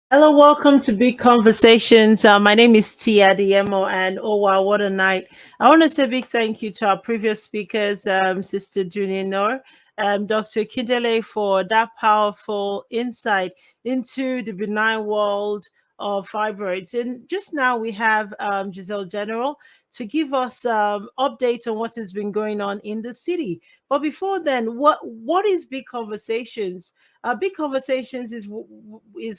Hello, welcome to Big Conversations. My name is Tia Diemo, and oh wow, what a night! I want to say a big thank you to our previous speakers, Sister Junino, Dr. Kidele, for that powerful insight into the benign world of fibroids. And just now we have Giselle General to give us updates on what has been going on in the city. But before then, what is Big Conversations? Big Conversations is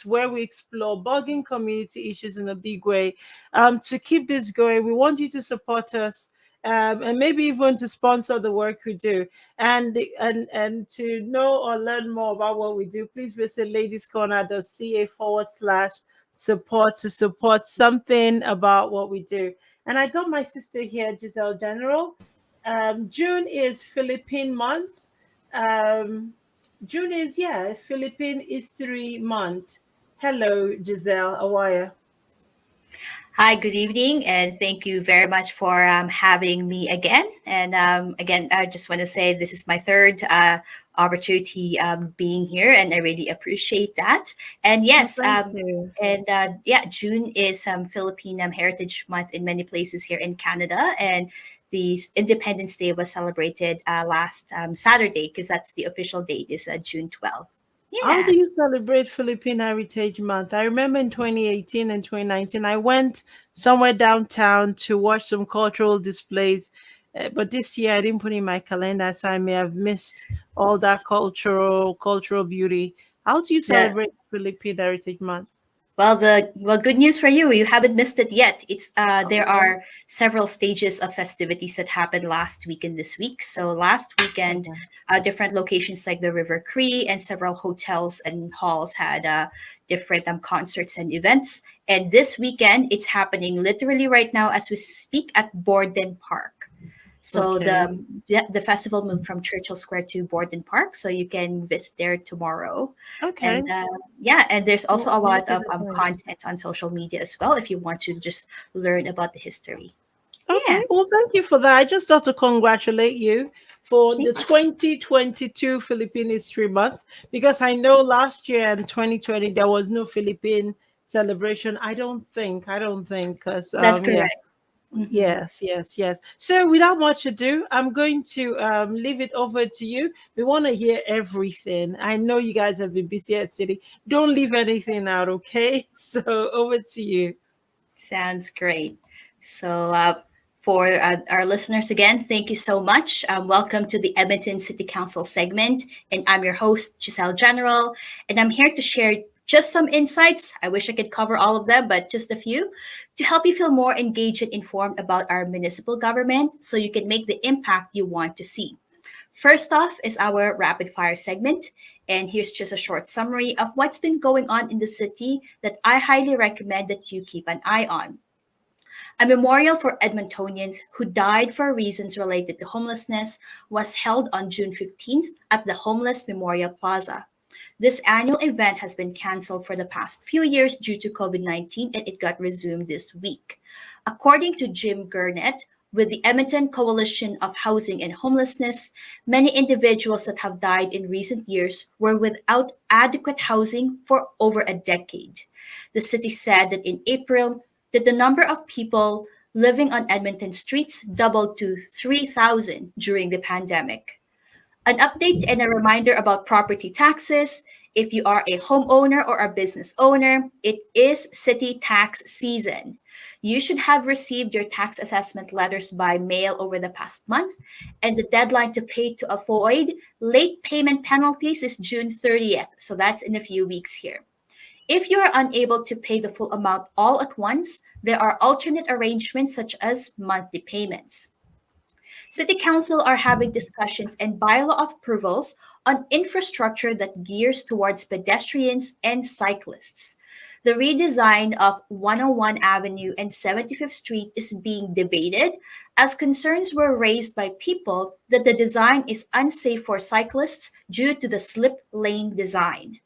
where we explore bugging community issues in a big way. To keep this going, we want you to support us. And maybe even to sponsor the work we do, and to know or learn more about what we do, please visit ladiescorner.ca/support to support something about what we do. And I got my sister here, Giselle General. June is Philippine month. Um, June is, yeah, Philippine History Month. Hello, Giselle. How are you? Hi, good evening, and thank you very much for having me again. And again, I just want to say this is my third opportunity being here, and I really appreciate that. And Oh, yes, thank you. yeah, June is Philippine Heritage Month in many places here in Canada, and the Independence Day was celebrated last Saturday because that's the official date is June 12th. How do Yeah. you celebrate Philippine Heritage Month? I remember in 2018 and 2019, I went somewhere downtown to watch some cultural displays. But this year, I didn't put in my calendar, so I may have missed all that cultural beauty. How do you The celebrate Philippine Heritage Month? good news for you. You haven't missed it yet. It's there Oh, are several stages of festivities that happened last week and this week. So last weekend, okay. different locations like the River Cree and several hotels and halls had different concerts and events. And this weekend, it's happening literally right now as we speak at Borden Park. So Okay. the festival moved from Churchill Square to Borden Park, so you can visit there tomorrow. Okay. And yeah, and there's also a We'll make lot it of a point. content on social media as well if you want to just learn about the history. Okay, Yeah, well, thank you for that. I just thought to congratulate you for the thank 2022 Philippine History Month because I know last year in 2020 there was no Philippine celebration. I don't think, because That's yeah, correct. Hmm. yes. So without much ado, I'm going to leave it over to you. We want to hear everything. I know you guys have been busy at City. Don't leave anything out, okay? So over to you. Sounds great. So, for our listeners again, thank you so much. Welcome to the Edmonton City Council segment. And I'm your host, Giselle General. And I'm here to share just some insights. I wish I could cover all of them, but just a few to help you feel more engaged and informed about our municipal government so you can make the impact you want to see. First off is our rapid fire segment. And here's just a short summary of what's been going on in the city that I highly recommend that you keep an eye on. A memorial for Edmontonians who died for reasons related to homelessness was held on June 15th at the Homeless Memorial Plaza. This annual event has been canceled for the past few years due to COVID 19 and it got resumed this week. According to Jim Gurnett, with the Edmonton Coalition of Housing and Homelessness, many individuals that have died in recent years were without adequate housing for over a decade. The city said that in April, that the number of people living on Edmonton streets doubled to 3,000 during the pandemic. An update and a reminder about property taxes. If you are a homeowner or a business owner, it is city tax season. You should have received your tax assessment letters by mail over the past month, and the deadline to pay to avoid late payment penalties is June 30th. So that's in a few weeks here. If you are unable to pay the full amount all at once, there are alternate arrangements such as monthly payments. City Council are having discussions and bylaw approvals on infrastructure that gears towards pedestrians and cyclists. The redesign of 101 Avenue and 75th Street is being debated as concerns were raised by people that the design is unsafe for cyclists due to the slip lane design.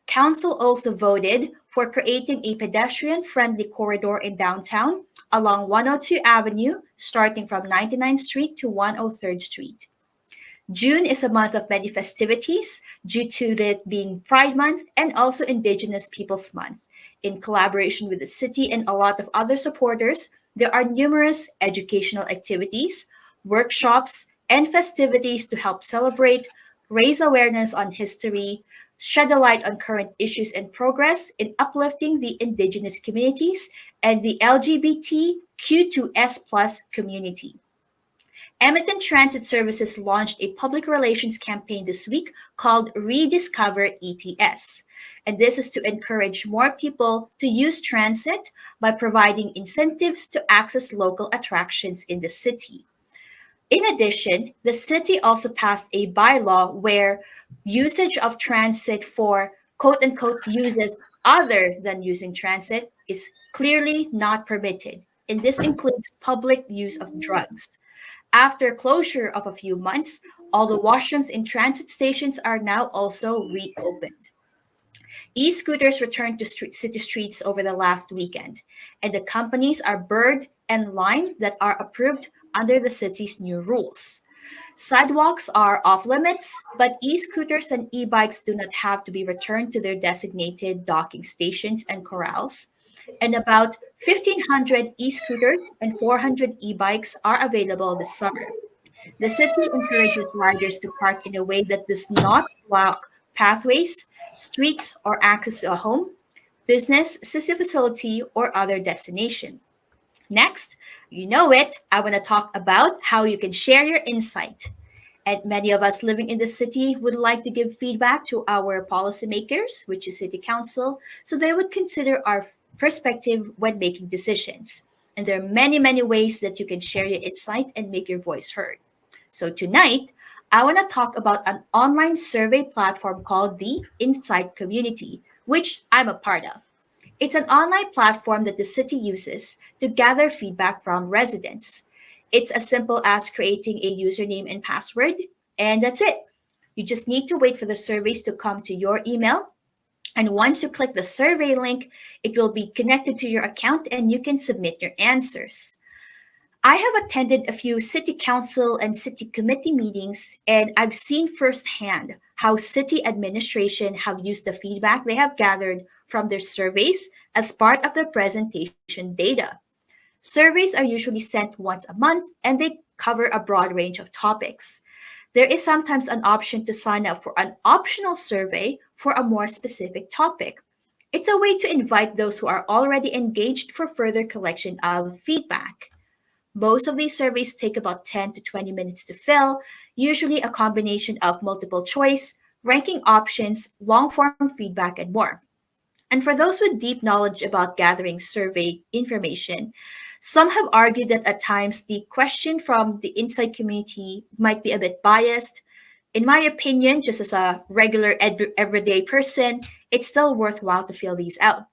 Council also voted for creating a pedestrian friendly corridor in downtown along 102 Avenue, starting from 99th Street to 103rd Street. June is a month of many festivities due to it being Pride Month and also Indigenous Peoples Month. In collaboration with the city and a lot of other supporters, there are numerous educational activities, workshops, and festivities to help celebrate, raise awareness on history, shed a light on current issues and progress in uplifting the Indigenous communities and the LGBTQ2S plus community. Edmonton Transit Services launched a public relations campaign this week called Rediscover ETS. And this is to encourage more people to use transit by providing incentives to access local attractions in the city. In addition, the city also passed a bylaw where usage of transit for quote unquote uses other than using transit is clearly not permitted. And this includes public use of drugs. After closure of a few months, all the washrooms in transit stations are now also reopened. E-scooters returned to city streets over the last weekend, and the companies are Bird and Lime that are approved under the city's new rules. Sidewalks are off limits, but e-scooters and e-bikes do not have to be returned to their designated docking stations and corrals. And about 1,500 e-scooters and 400 e-bikes are available this summer. The city encourages riders to park in a way that does not block pathways, streets, or access to a home, business, city facility, or other destination. Next, you know it, I want to talk about how you can share your insight. And many of us living in the city would like to give feedback to our policymakers, which is City Council, so they would consider our perspective when making decisions. And there are many, many ways that you can share your insight and make your voice heard. So tonight, I want to talk about an online survey platform called the Insight Community, which I'm a part of. It's an online platform that the city uses to gather feedback from residents. It's as simple as creating a username and password, and that's it. You just need to wait for the surveys to come to your email. And once you click the survey link, it will be connected to your account and you can submit your answers. I have attended a few city council and city committee meetings, and I've seen firsthand how city administration have used the feedback they have gathered from their surveys as part of their presentation data. Surveys are usually sent once a month and they cover a broad range of topics. There is sometimes an option to sign up for an optional survey for a more specific topic. It's a way to invite those who are already engaged for further collection of feedback. Most of these surveys take about 10 to 20 minutes to fill, usually a combination of multiple choice, ranking options, long form feedback, and more. And for those with deep knowledge about gathering survey information, some have argued that at times the question from the inside community might be a bit biased. In my opinion, just as a regular everyday person, it's still worthwhile to fill these out.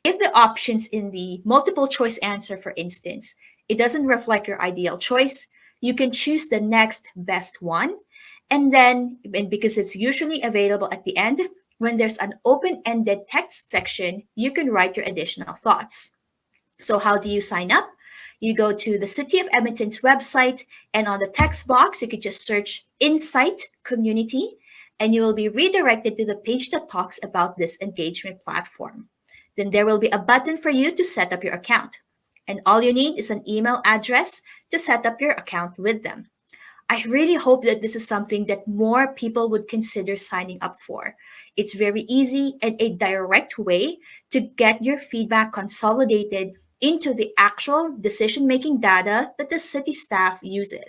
If the options in the multiple choice answer, for instance, it doesn't reflect your ideal choice, you can choose the next best one. And because it's usually available at the end, when there's an open ended text section, you can write your additional thoughts. So, how do you sign up? You go to the City of Edmonton's website, and on the text box, you could just search Insight Community, and you will be redirected to the page that talks about this engagement platform. Then there will be a button for you to set up your account. And all you need is an email address to set up your account with them. I really hope that this is something that more people would consider signing up for. It's very easy and a direct way to get your feedback consolidated into the actual decision making data that the city staff uses.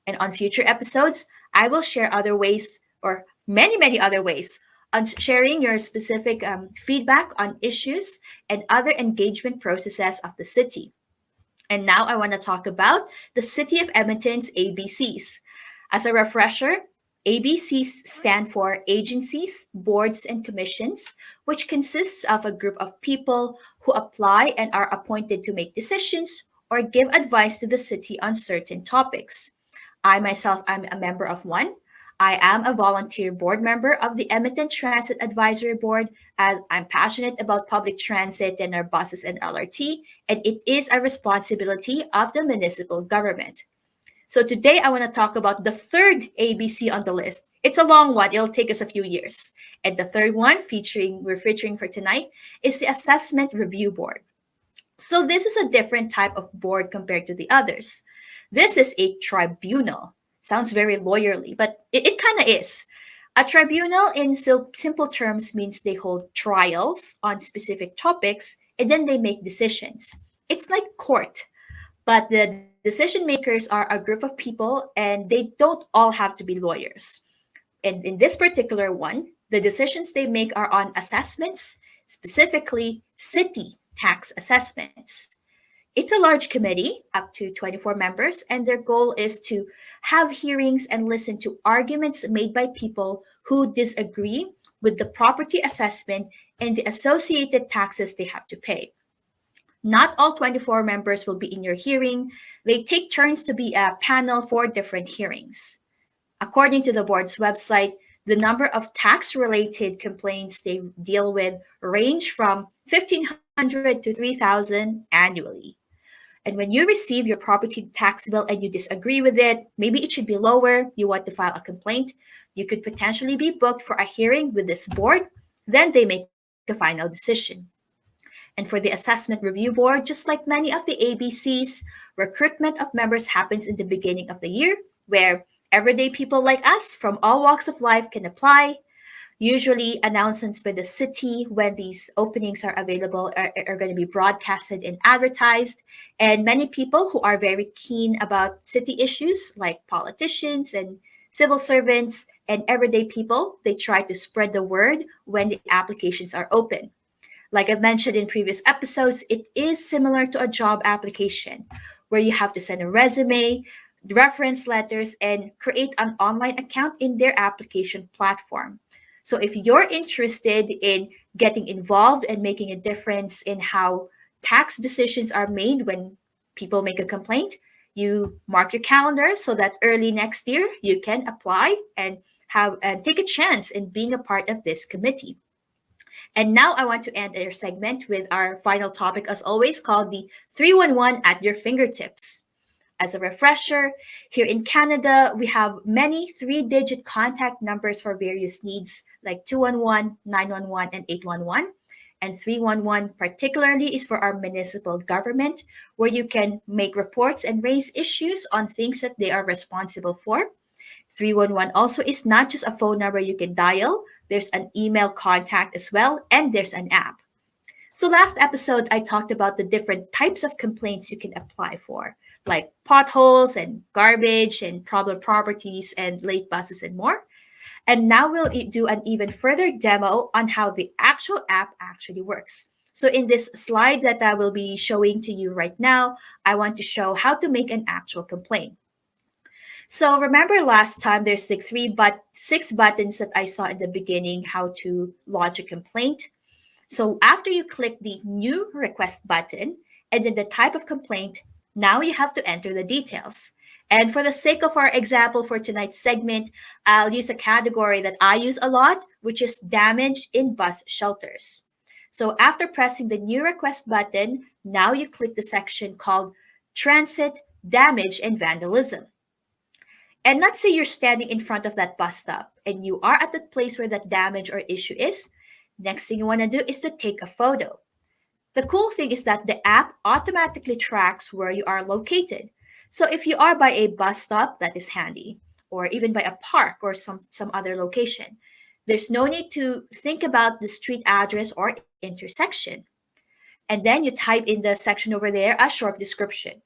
And on future episodes, I will share other ways or many, many other ways on sharing your specific feedback on issues and other engagement processes of the city. And now I want to talk about the City of Edmonton's ABCs. As a refresher, ABCs stand for agencies, boards, and commissions, which consists of a group of people who apply and are appointed to make decisions or give advice to the city on certain topics. I myself am a member of one. I am a volunteer board member of the Edmonton Transit Advisory Board as I'm passionate about public transit and our buses and LRT, and it is a responsibility of the municipal government. So today I want to talk about the third ABC on the list. It's a long one. It'll take us a few years. And the third one we're featuring for tonight is the Assessment Review Board. So this is a different type of board compared to the others. This is a tribunal. Sounds very lawyerly, but it kind of is. A tribunal, in simple terms, means they hold trials on specific topics and then they make decisions. It's like court, but the decision makers are a group of people and they don't all have to be lawyers. And in this particular one, the decisions they make are on assessments, specifically city tax assessments. It's a large committee, up to 24 members, and their goal is to have hearings and listen to arguments made by people who disagree with the property assessment and the associated taxes they have to pay. Not all 24 members will be in your hearing. They take turns to be a panel for different hearings. According to the board's website, the number of tax related complaints they deal with range from 1,500 to 3,000 annually. And when you receive your property tax bill and you disagree with it, maybe it should be lower, you want to file a complaint, you could potentially be booked for a hearing with this board. Then they make a final decision. And for the Assessment Review Board, just like many of the ABCs, recruitment of members happens in the beginning of the year, where everyday people like us from all walks of life can apply. Usually, announcements by the city when these openings are available are going to be broadcasted and advertised. And many people who are very keen about city issues, like politicians and civil servants and everyday people, they try to spread the word when the applications are open. Like I've mentioned in previous episodes, it is similar to a job application where you have to send a resume, reference letters, and create an online account in their application platform. So if you're interested in getting involved and making a difference in how tax decisions are made when people make a complaint, you mark your calendar so that early next year you can apply and take a chance in being a part of this committee. And now I want to end our segment with our final topic, as always, called the 311 at your fingertips. As a refresher, here in Canada, we have many three-digit contact numbers for various needs like 211, 911, and 811. And 311 particularly is for our municipal government, where you can make reports and raise issues on things that they are responsible for. 311 also is not just a phone number you can dial, there's an email contact as well, and there's an app. So last episode, I talked about the different types of complaints you can apply for, like potholes and garbage and problem properties and late buses and more. And now we'll do an even further demo on how the actual app actually works. So in this slide that I will be showing to you right now, I want to show how to make an actual complaint. So remember last time there's the six buttons that I saw in the beginning, how to launch a complaint. So after you click the new request button and then the type of complaint, now you have to enter the details. And for the sake of our example for tonight's segment, I'll use a category that I use a lot, which is damage in bus shelters. So after pressing the new request button, now you click the section called Transit, Damage, and Vandalism. And let's say you're standing in front of that bus stop and you are at the place where that damage or issue is. Next thing you want to do is to take a photo. The cool thing is that the app automatically tracks where you are located. So if you are by a bus stop, that is handy, or even by a park or some other location, there's no need to think about the street address or intersection. And then you type in the section over there a short description.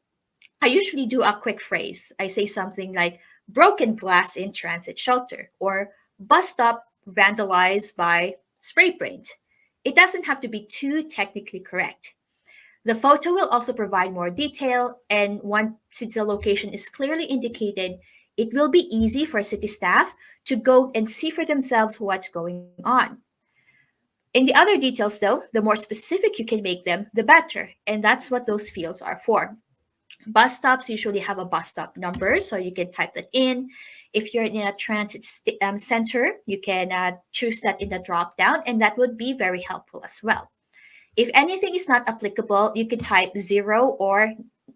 I usually do a quick phrase. I say something like broken glass in transit shelter or bus stop vandalized by spray paint. It doesn't have to be too technically correct. The photo will also provide more detail, and once the location is clearly indicated, it will be easy for city staff to go and see for themselves what's going on. In the other details, though, the more specific you can make them, the better, and that's what those fields are for. Bus stops usually have a bus stop number, so you can type that in. If you're in a transit center, you can choose that in the drop down, and that would be very helpful as well. If anything is not applicable, you can type 0 or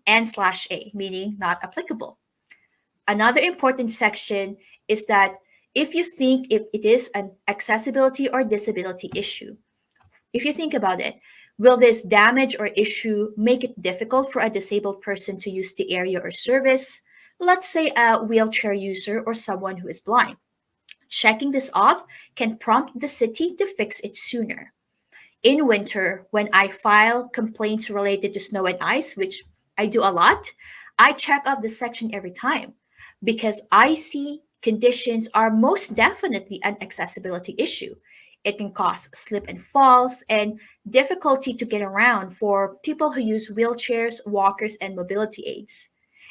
n/a, meaning not applicable. Another important section is that if you think if it is an accessibility or disability issue, if you think about it, will this damage or issue make it difficult for a disabled person to use the area or service? Let's say a wheelchair user or someone who is blind. Checking this off can prompt the city to fix it sooner. In winter, when I file complaints related to snow and ice, which I do a lot, I check off this section every time because icy conditions are most definitely an accessibility issue. It can cause slip and falls and difficulty to get around for people who use wheelchairs, walkers, and mobility aids.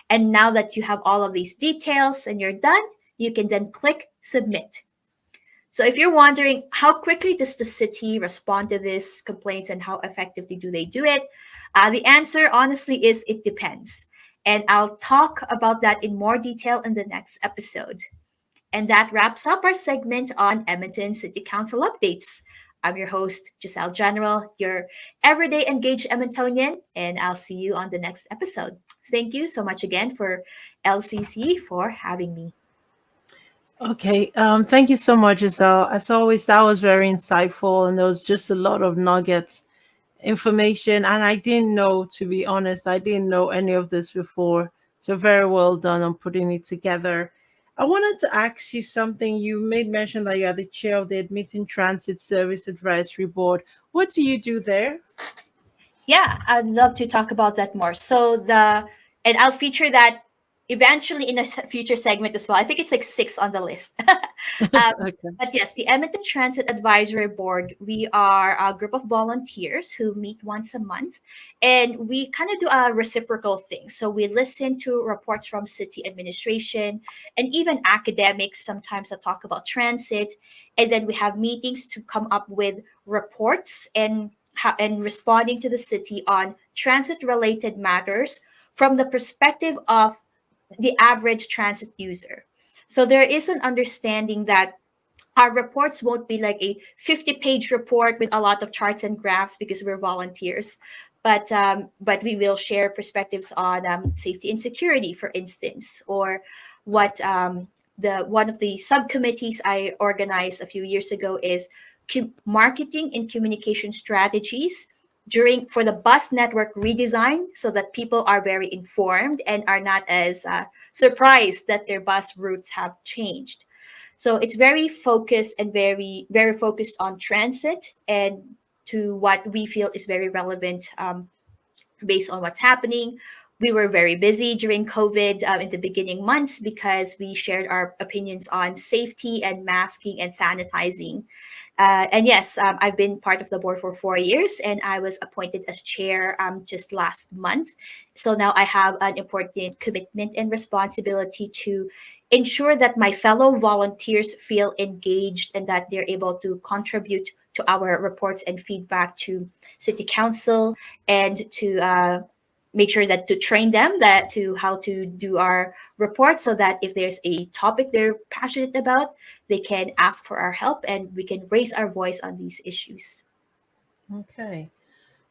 And now that you have all of these details and you're done, you can then click submit. So if you're wondering how quickly does the city respond to these complaints and how effectively do they do it, the answer honestly is it depends. And I'll talk about that in more detail in the next episode. And that wraps up our segment on Edmonton City Council updates. I'm your host, Giselle General, your everyday engaged Edmontonian, and I'll see you on the next episode. Thank you so much again for LCC for having me. Okay, thank you so much, Giselle. As always, that was very insightful, and there was just a lot of nuggets, information, and I didn't know, to be honest, I didn't know any of this before. So very well done on putting it together. I wanted to ask you something. You made mention that you are the chair of the Edmonton Transit Service Advisory Board. What do you do there? Yeah, I'd love to talk about that more. And I'll feature that eventually in a future segment as well. I think it's like six on the list. Okay. But yes, the Edmonton Transit Advisory Board, we are a group of volunteers who meet once a month and we kind of do a reciprocal thing. So we listen to reports from city administration and even academics sometimes that talk about transit. And then we have meetings to come up with reports and responding to the city on transit related matters from the perspective of the average transit user. So there is an understanding that our reports won't be like a 50-page report with a lot of charts and graphs because we're volunteers, but we will share perspectives on safety and security, for instance, or what the one of the subcommittees I organized a few years ago is marketing and communication strategies during for the bus network redesign so that people are very informed and are not as surprised that their bus routes have changed. So it's very focused and very focused on transit and to what we feel is very relevant based on what's happening. We were very busy during COVID in the beginning months because we shared our opinions on safety and masking and sanitizing. And yes, I've been part of the board for 4 years and I was appointed as chair just last month. So now I have an important commitment and responsibility to ensure that my fellow volunteers feel engaged and that they're able to contribute to our reports and feedback to city council and to make sure that to train them that to how to do our reports so that if there's a topic they're passionate about, they can ask for our help and we can raise our voice on these issues. Okay.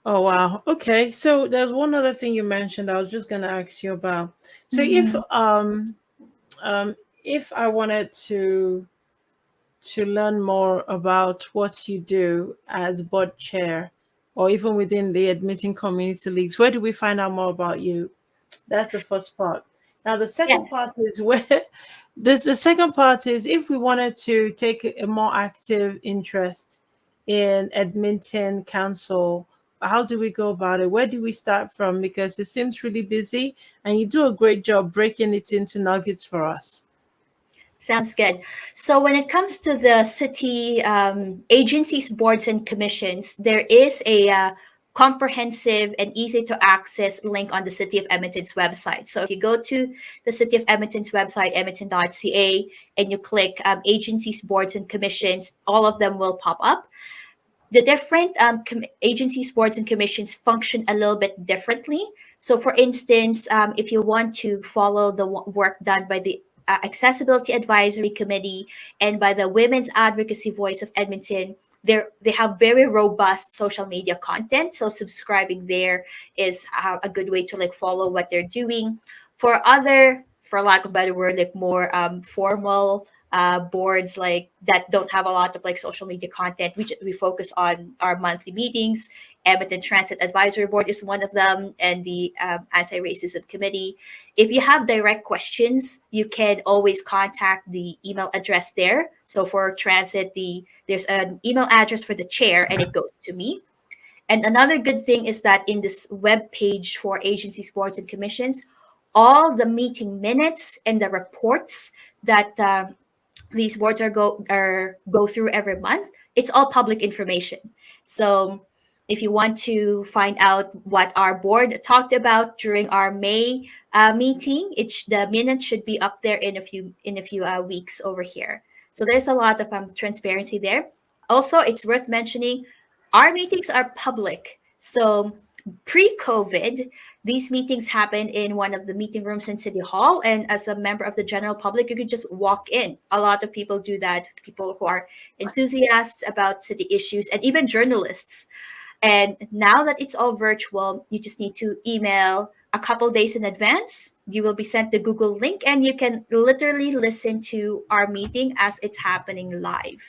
Oh wow. Okay. So there's one other thing you mentioned I was just gonna ask you about. So Mhm. um if I wanted to learn more about what you do as board chair or even within the admitting community leagues, where do we find out more about you? That's the first part. Now the Yeah. second part is where the second part is if we wanted to take a more active interest in Edmonton Council, how do we go about it? Where do we start from? Because it seems really busy and you do a great job breaking it into nuggets for us. Sounds good. So when it comes to the city agencies, boards, and commissions, there is a comprehensive and easy to access link on the City of Edmonton's website. So if you go to the City of Edmonton's website, edmonton.ca, and you click agencies, boards, and commissions, all of them will pop up. The different agencies, boards, and commissions function a little bit differently. So, for instance, if you want to follow the work done by the Accessibility Advisory Committee and by the Women's Advocacy Voice of Edmonton, they have very robust social media content. So, subscribing there is a good way to like follow what they're doing. For other for lack of a better word, like more formal boards like that don't have a lot of like social media content. We focus on our monthly meetings. Edmonton Transit Advisory Board is one of them, and the Anti-Racism Committee. If you have direct questions, you can always contact the email address there. So for transit, there's an email address for the chair, and it goes to me. And another good thing is that in this web page for agencies, boards, and commissions, all the meeting minutes and the reports that these boards go through every month, it's all public information. So if you want to find out what our board talked about during our May meeting, the minutes should be up there in a few weeks over here. So there's a lot of transparency there. Also, it's worth mentioning our meetings are public. So pre-COVID, these meetings happen in one of the meeting rooms in City Hall. And as a member of the general public, you could just walk in. A lot of people do that, people who are enthusiasts about city issues, and even journalists. And now that it's all virtual, you just need to email a couple days in advance. You will be sent the Google link, and you can literally listen to our meeting as it's happening live.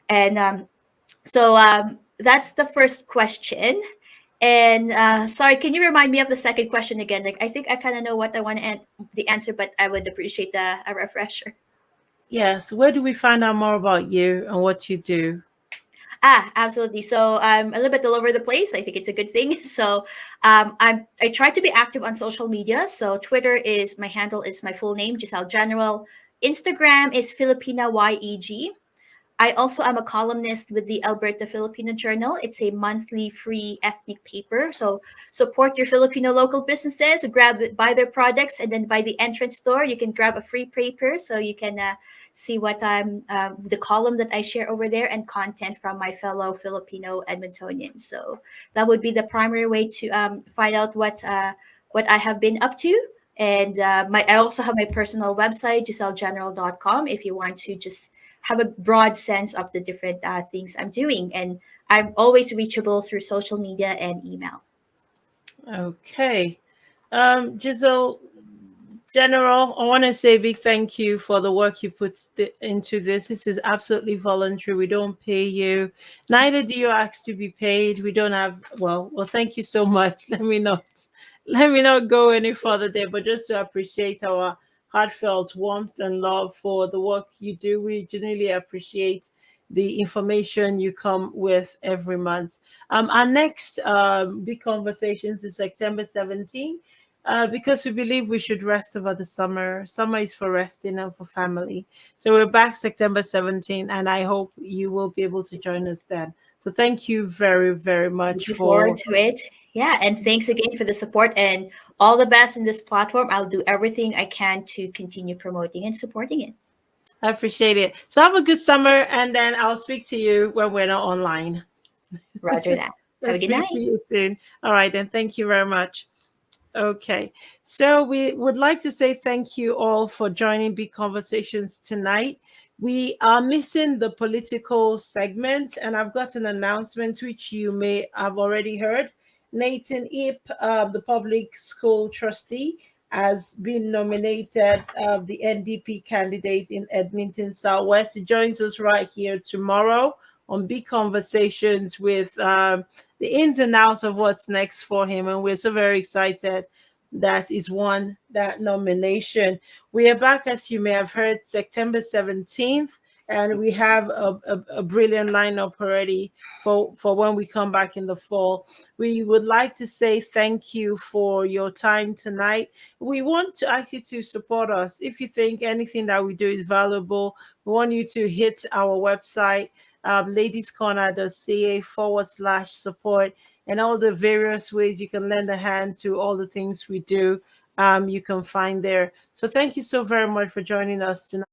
And that's the first question. And sorry, can you remind me of the second question again? Like, I think I kind of know what I want to the answer, but I would appreciate a refresher. Yes. Where do we find out more about you and what you do? Absolutely. So I'm a little bit all over the place. I think it's a good thing. So I try to be active on social media. So Twitter is my handle, is my full name, Giselle General. Instagram is Filipina YEG. I also am a columnist with the Alberta Filipino Journal. It's a monthly free ethnic paper. So support your Filipino local businesses, buy their products, and then by the entrance door, you can grab a free paper so you can see what the column that I share over there, and content from my fellow Filipino Edmontonians. So that would be the primary way to find out what I have been up to. And I also have my personal website, gisellegeneral.com, if you want to just have a broad sense of the different things I'm doing. And I'm always reachable through social media and email. Okay. Giselle General, I want to say a big thank you for the work you put into this. This is absolutely voluntary. We don't pay you. Neither do you ask to be paid. We don't have, well, thank you so much. Let me not go any further there, but just to appreciate our heartfelt warmth and love for the work you do. We genuinely appreciate the information you come with every month. Our next big conversations is September 17th, because we believe we should rest over the summer. Summer is for resting and for family. So we're back September 17th, and I hope you will be able to join us then. So thank you very, very much Looking forward for. to it. Yeah, and thanks again for the support and all the best in this platform. I'll do everything I can to continue promoting and supporting it. I appreciate it. So have a good summer, and then I'll speak to you when we're not online. Roger that. I'll Have a good speak night. to you soon. All right, then. Thank you very much. Okay, so we would like to say thank you all for joining Big Conversations tonight. We are missing the political segment, and I've got an announcement which you may have already heard. Nathan Ip, the public school trustee, has been nominated the NDP candidate in Edmonton Southwest. He joins us right here tomorrow on Big Conversations with the ins and outs of what's next for him. And we're so very excited that he's won that nomination. We are back, as you may have heard, September 17th, and we have a brilliant lineup already for when we come back in the fall. We would like to say thank you for your time tonight. We want to ask you to support us. If you think anything that we do is valuable, we want you to hit our website, ladiescorner.ca/support, and all the various ways you can lend a hand to all the things we do. You can find there. So thank you so very much for joining us tonight.